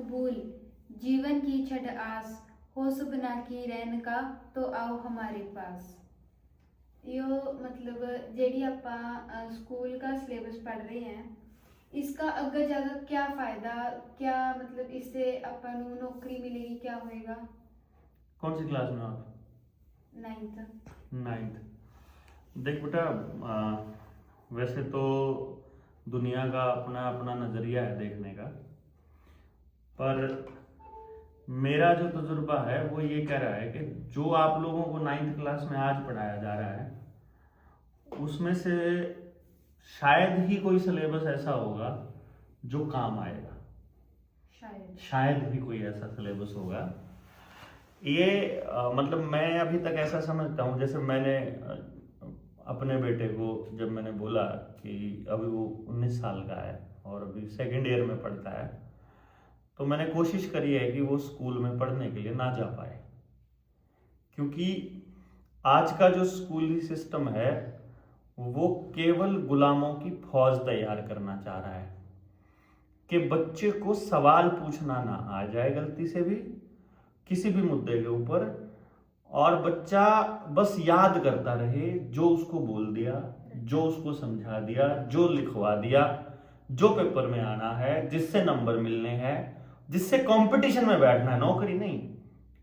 मकबूल जीवन की छठ आस हो सुपना की रैन का तो आओ हमारे पास। यो मतलब जेडी ਆਪਾਂ स्कूल का सिलेबस पढ़ रहे हैं, इसका अगर जाकर क्या फायदा, क्या मतलब इससे अपन को नौकरी मिलेगी, क्या होएगा? कौन सी क्लास में आप? 9th। देख बेटा, वैसे तो दुनिया का अपना अपना नज़रिया है देखने का, पर मेरा जो तजुर्बा है वो ये कह रहा है कि जो आप लोगों को 9th क्लास में आज पढ़ाया जा रहा है उसमें से शायद ही कोई सिलेबस ऐसा होगा जो काम आएगा। शायद ही कोई ऐसा सिलेबस होगा। ये मतलब मैं अभी तक ऐसा समझता हूँ, जैसे मैंने अपने बेटे को जब मैंने बोला कि अभी वो 19 साल का है और अभी 2nd ईयर में पढ़ता है, तो मैंने कोशिश करी है कि वो स्कूल में पढ़ने के लिए ना जा पाए, क्योंकि आज का जो स्कूली सिस्टम है वो केवल गुलामों की फौज तैयार करना चाह रहा है कि बच्चे को सवाल पूछना ना आ जाए गलती से भी किसी भी मुद्दे के ऊपर, और बच्चा बस याद करता रहे जो उसको बोल दिया, जो उसको समझा दिया, जो लिखवा दिया, जो पेपर में आना है, जिससे नंबर मिलने हैं, जिससे कंपटीशन में बैठना है, नौकरी नहीं,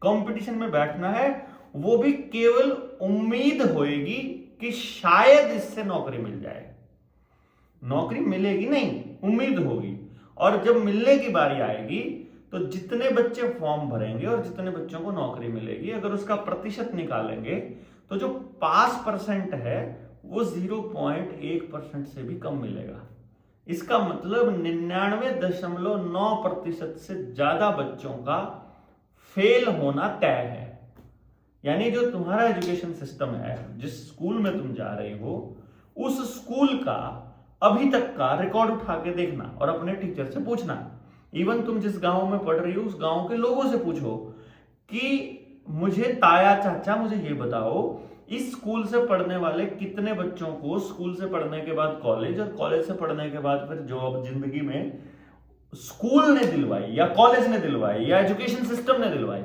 कंपटीशन में बैठना है, वो भी केवल उम्मीद होएगी कि शायद इससे नौकरी मिल जाए। नौकरी मिलेगी नहीं, उम्मीद होगी, और जब मिलने की बारी आएगी तो जितने बच्चे फॉर्म भरेंगे और जितने बच्चों को नौकरी मिलेगी, अगर उसका प्रतिशत निकालेंगे तो जो पास परसेंट है वो 0.1% से भी कम मिलेगा। इसका मतलब 99.9% से ज्यादा बच्चों का फेल होना तय है। यानी जो तुम्हारा एजुकेशन सिस्टम है, जिस स्कूल में तुम जा रहे हो, उस स्कूल का अभी तक का रिकॉर्ड उठा के देखना और अपने टीचर से पूछना। इवन तुम जिस गांव में पढ़ रही हो उस गांव के लोगों से पूछो कि मुझे ताया चाचा मुझे ये बताओ, इस स्कूल से पढ़ने वाले कितने बच्चों को स्कूल से पढ़ने के बाद कॉलेज और कॉलेज से पढ़ने के बाद फिर जॉब जिंदगी में स्कूल ने दिलवाई या कॉलेज ने दिलवाई या एजुकेशन सिस्टम ने दिलवाई।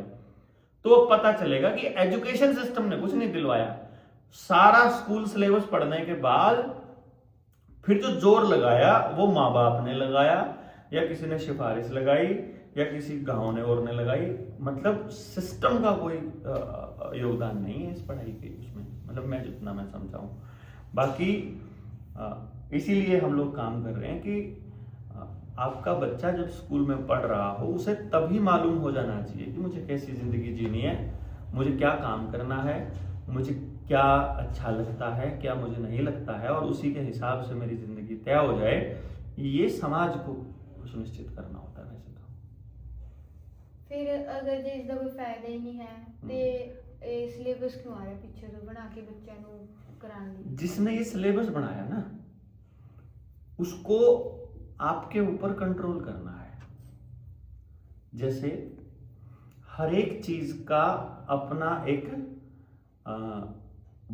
तो अब पता चलेगा कि एजुकेशन सिस्टम ने कुछ नहीं दिलवाया। सारा स्कूल सिलेबस पढ़ने के बाद फिर जो जोर लगाया वो माँ बाप ने लगाया, या किसी ने सिफारिश लगाई, या किसी गांव ने और ने लगाई। मतलब सिस्टम का कोई योगदान नहीं है इस पढ़ाई के उसमें, मतलब मैं जितना मैं समझा हूँ। बाकी इसीलिए हम लोग काम कर रहे हैं कि आपका बच्चा जब स्कूल में पढ़ रहा हो उसे तभी मालूम हो जाना चाहिए कि मुझे कैसी जिंदगी जीनी है, मुझे क्या काम करना है, मुझे क्या अच्छा लगता है, क्या मुझे नहीं लगता है, और उसी के हिसाब से मेरी जिंदगी तय हो जाए। ये समाज को सुनिश्चित करना होता है वैसे तो। फिर अगर जे इसका कोई फायदा ही नहीं है तो सिलेबस क्यों आ रहा है पीछे तो बना के बच्चों को कराने? जिसने ये सिलेबस बनाया ना उसको आपके ऊपर कंट्रोल करना है। जैसे हर एक चीज का अपना एक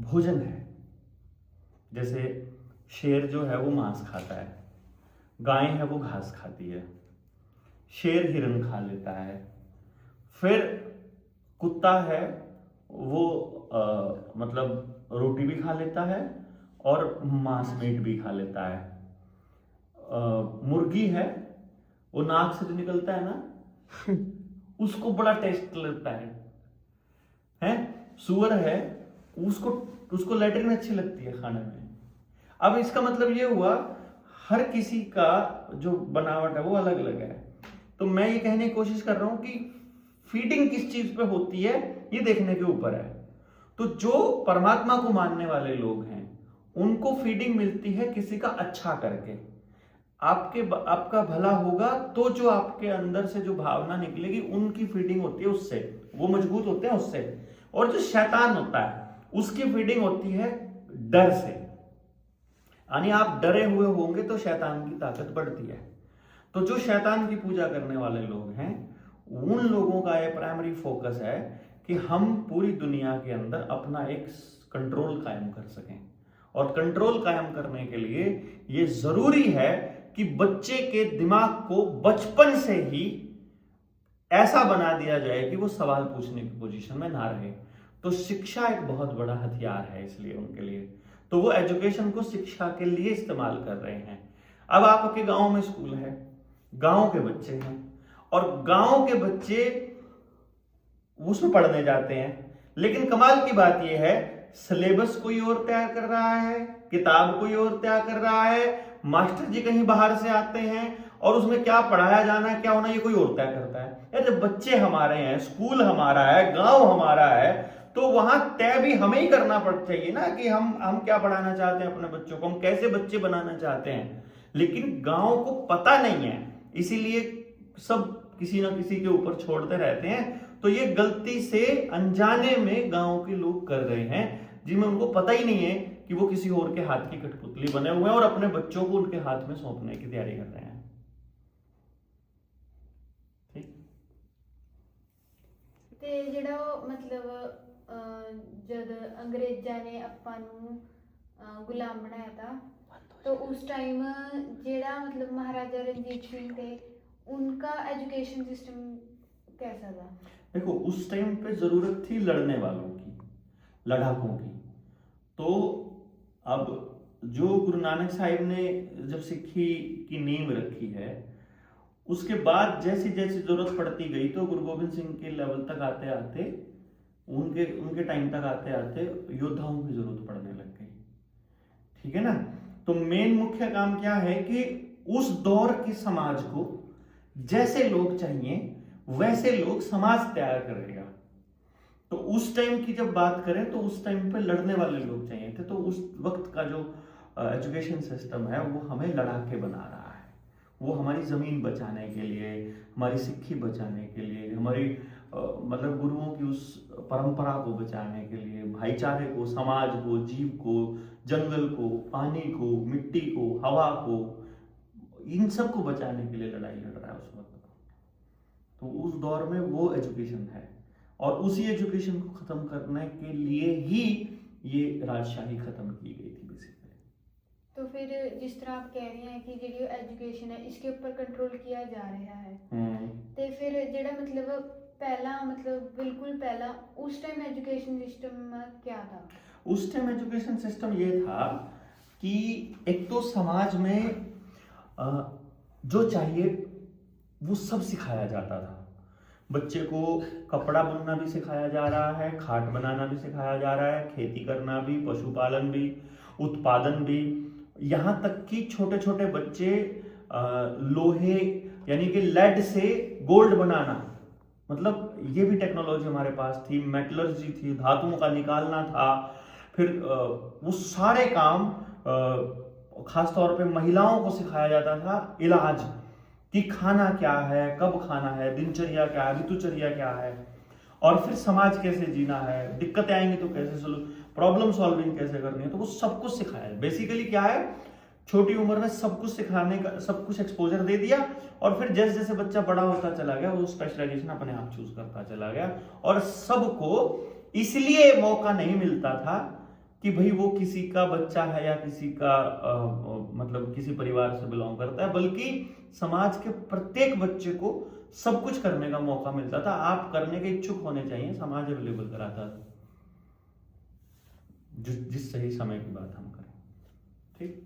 भोजन है। जैसे शेर जो है वो मांस खाता है, गाय है वो घास खाती है, शेर हिरन खा लेता है, फिर कुत्ता है वो मतलब रोटी भी खा लेता है और मांस मीट भी खा लेता है। मुर्गी है वो नाक से जो निकलता है ना उसको बड़ा टेस्ट लगता है। सुअर है उसको लैट्रिन अच्छी लगती है खाने में। अब इसका मतलब ये हुआ हर किसी का जो बनावट है वो अलग अलग है। तो मैं ये कहने की कोशिश कर रहा हूं कि फीडिंग किस चीज पे होती है ये देखने के ऊपर है। तो जो परमात्मा को मानने वाले लोग हैं उनको फीडिंग मिलती है किसी का अच्छा करके। आपका भला होगा तो जो आपके अंदर से जो भावना निकलेगी उनकी फीडिंग होती है उससे, वो मजबूत होते हैं उससे। और जो शैतान होता है उसकी फीडिंग होती है डर से, यानी आप डरे हुए होंगे तो शैतान की ताकत बढ़ती है। तो जो शैतान की पूजा करने वाले लोग हैं उन लोगों का ये प्राइमरी फोकस है कि हम पूरी दुनिया के अंदर अपना एक कंट्रोल कायम कर सकें। और कंट्रोल कायम करने के लिए ये जरूरी है कि बच्चे के दिमाग को बचपन से ही ऐसा बना दिया जाए कि वो सवाल पूछने की पोजीशन में ना रहे। तो शिक्षा एक बहुत बड़ा हथियार है इसलिए उनके लिए, तो वो एजुकेशन को शिक्षा के लिए इस्तेमाल कर रहे हैं। अब आपके गांव में स्कूल है, गांव के बच्चे हैं, और गांव के बच्चे उसमें पढ़ने जाते हैं, लेकिन कमाल की बात यह है सिलेबस कोई और तैयार कर रहा है, किताब कोई और तैयार कर रहा है, मास्टर जी कहीं बाहर से आते हैं, और उसमें क्या पढ़ाया जाना है क्या होना ये कोई और तय करता है। यार जब बच्चे हमारे हैं, स्कूल हमारा है, गांव हमारा है, तो वहां तय भी हमें ही करना पड़ चाहिए ना कि हम क्या पढ़ाना चाहते हैं अपने बच्चों को, हम कैसे बच्चे बनाना चाहते हैं। लेकिन गांव को पता नहीं है, इसीलिए सब किसी ना किसी के ऊपर छोड़ते रहते हैं। तो ये गलती से अनजाने में गांव के लोग कर रहे हैं, जिनमें उनको पता ही नहीं है कि वो किसी और के हाथ की कठपुतली बने हुए हैं और अपने बच्चों को उनके हाथ में सौंपने की तैयारी कर रहे हैं। ਤੇ ਜਿਹੜਾ ਉਹ ਮਤਲਬ ਜਦ ਅੰਗਰੇਜ਼ਾਂ ਨੇ ਆਪਾਂ ਨੂੰ ਗੁਲਾਮ ਬਣਾਇਆ था तो उस टाइम जेड़ा मतलब महाराजा रंजीत सिंह थे उनका एजुकेशन सिस्टम कैसा था? देखो उस टाइम पे जरूरत थी लड़ने वालों की, लड़ाकों की। तो अब जो गुरु नानक साहिब ने जब सिक्खी की नींव रखी है, उसके बाद जैसी जैसी जरूरत पड़ती गई तो गुरु गोविंद सिंह के लेवल तक आते आते उनके टाइम तक आते आते योद्धाओं की जरूरत पड़ने लग गई। ठीक है ना। तो मेन मुख्य काम क्या है कि उस दौर के समाज को जैसे लोग चाहिए वैसे लोग समाज तैयार करेगा। तो उस टाइम की जब बात करें तो उस टाइम पे लड़ने वाले लोग चाहिए थे। तो उस वक्त का जो एजुकेशन सिस्टम है वो हमें लड़ा के बना रहा है, वो हमारी जमीन बचाने के लिए, हमारी सिक्खी बचाने के लिए, हमारी मतलब गुरुओं की उस परंपरा को बचाने के लिए, भाईचारे को, समाज को, जीव को, जंगल को, पानी को, मिट्टी को, हवा को, इन सब को बचाने के लिए लड़ाई लड़ रहा है उस वक्त। तो उस दौर में वो एजुकेशन है, और उसी एजुकेशन को खत्म करने के लिए ही ये राजशाही खत्म की गई थी बेसिकली। तो फिर जिस तरह आप कह रहे हैं कि जी एजुकेशन है इसके ऊपर कंट्रोल किया जा रहा है, तो फिर जेड़ा मतलब पहला मतलब बिल्कुल पहला उस टाइम एजुकेशन सिस्टम क्या था? उस टाइम एजुकेशन सिस्टम ये था कि एक तो समाज में जो चाहिए वो सब सिखाया जाता था। बच्चे को कपड़ा बुनना भी सिखाया जा रहा है, खाट बनाना भी सिखाया जा रहा है, खेती करना भी, पशुपालन भी, उत्पादन भी, यहाँ तक कि छोटे छोटे बच्चे लोहे यानी कि लेड से गोल्ड बनाना, मतलब ये भी टेक्नोलॉजी हमारे पास थी। मेटलर्जी थी, धातुओं का निकालना था। फिर वो सारे काम खास तौर पे महिलाओं को सिखाया जाता था। इलाज कि खाना क्या है, कब खाना है, दिनचर्या क्या है, ऋतुचर्या क्या है, और फिर समाज कैसे जीना है, दिक्कतें आएंगी तो कैसे प्रॉब्लम सॉल्विंग कैसे करनी है, तो वो सब कुछ सिखाया। बेसिकली क्या है, छोटी उम्र में सब कुछ सिखाने का, सब कुछ एक्सपोजर दे दिया, और फिर जैसे जैसे बच्चा बड़ा होता चला गया वो स्पेशलाइजेशन अपने आप चूज करता चला गया। और सबको इसलिए मौका नहीं मिलता था कि भाई वो किसी का बच्चा है या किसी का मतलब किसी परिवार से बिलोंग करता है, बल्कि समाज के प्रत्येक बच्चे को सब कुछ करने का मौका मिलता था। आप करने के इच्छुक होने चाहिए, समाज अवेलेबल कराता था, जिस सही समय की बात हम करें। ठीक।